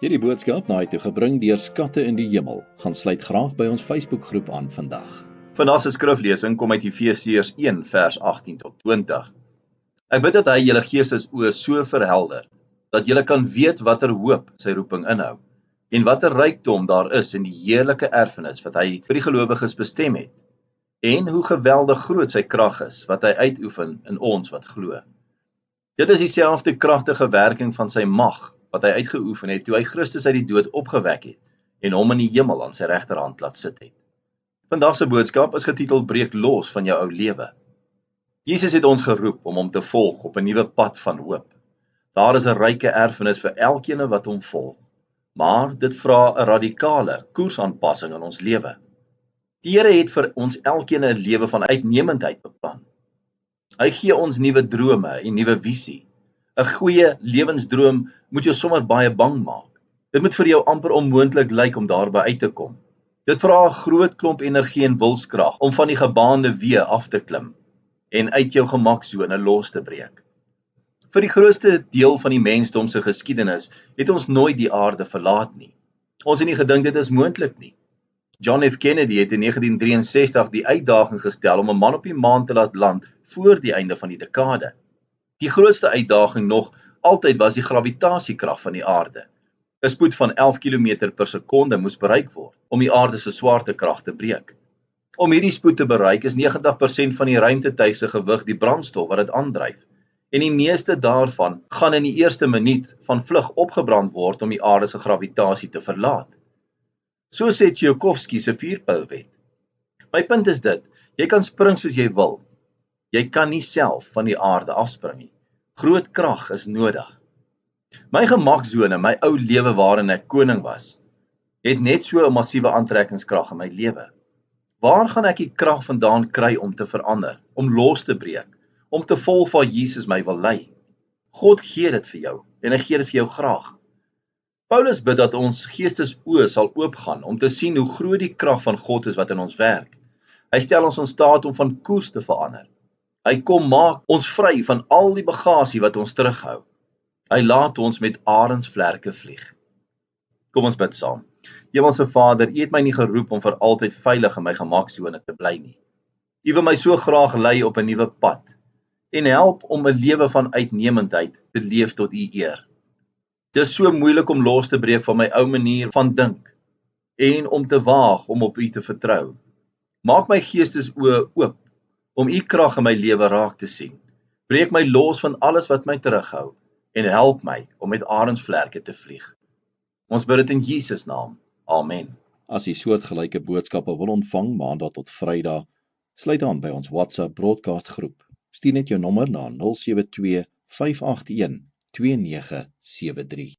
Hierdie boodskap na toe gebring deur Skatte in die Hemel. Gaan sluit graag by ons Facebookgroep aan vandag. Vandag se skriflesing kom uit Efesiërs 1 vers 18 tot 20. Ek bid dat hy julle geestesoë so verhelder, dat julle kan weet watter hoop sy roeping inhou, en watter rykdom daar is in die heerlike erfenis wat hy vir die gelowiges bestem het, en hoe geweldig groot sy krag is, wat hy uitoefen in ons wat glo. Dit is dieselfde kragtige werking van sy mag, wat hy uitgeoefen het toe hy Christus uit die dood opgewek het, en hom in die hemel aan sy regterhand laat sit het. Vandag se boodskap is getitel Breek los van jou ou lewe. Jesus het ons geroep om hom te volg op 'n nuwe pad van hoop. Daar is 'n ryke erfenis vir elkeen wat hom volg, maar dit vra 'n radikale koersaanpassing in ons lewe. Die Here het vir ons elkeen 'n lewe van uitnemendheid beplan. Hy gee ons nuwe drome en nuwe visie. 'n Goeie lewensdroom moet jou sommer baie bang maak. Dit moet vir jou amper onmoontlik lyk om daarby uit te kom. Dit vra 'n groot klomp energie en wilskrag om van die gebaande weë af te klim en uit jou gemaksone los te breek. Vir die grootste deel van die mensdom se geskiedenis het ons nooit die aarde verlaat nie. Ons het nie gedink dit is moontlik nie. John F. Kennedy het in 1963 die uitdaging gestel om 'n man op die maan te laat land voor die einde van die dekade. Die grootste uitdaging nog altyd was die gravitasiekrag van die aarde. 'n Spoed van 11 km per sekonde moes bereik word om die aarde se swaartekrag te breek. Om hierdie spoed te bereik is 90% van die ruimtetuig se gewig die brandstof wat dit aandryf, en die meeste daarvan gaan in die eerste minuut van vlug opgebrand word om die aarde se gravitasie te verlaat. So sê Tsiolkovsky se vuurpylwet. My punt is dit, jy kan spring soos jy wil. Jy kan nie self van die aarde afspring nie. Groot krag is nodig. My gemaksone, my ou lewe waarin ek koning was, het net so 'n massiewe aantrekkingskrag in my lewe. Waar gaan ek die krag vandaan kry om te verander, om los te breek, om te volg waar Jesus my wil lei? God gee dit vir jou, en hy gee dit vir jou graag. Paulus bid dat ons geestesoë sal oopgaan om te sien hoe groot die krag van God is wat in ons werk. Hy stel ons in staat om van koers te verander. Hy kom maak ons vry van al die bagasie wat ons terughou. Hy laat ons met arendsvlerke vlieg. Kom ons bid saam. Hemelse Vader, U het my nie geroep om vir altyd veilig in my gemaksone te bly nie. U wil my so graag lei op 'n nuwe pad en help om 'n lewe van uitnemendheid te leef tot U eer. Dit is so moeilik om los te breek van my ou manier van dink en om te waag om op U te vertrou. Maak my geestesoë oop om U krag in my lewe raak te sien. Breek my los van alles wat my terughou en help my om met arendsvlerke te vlieg. Ons bid dit in Jesus naam. Amen. As jy soortgelyke boodskappe wil ontvang maandag tot Vrydag, sluit aan by ons WhatsApp broadcast groep. Stuur net jou nommer na 072 581 2973.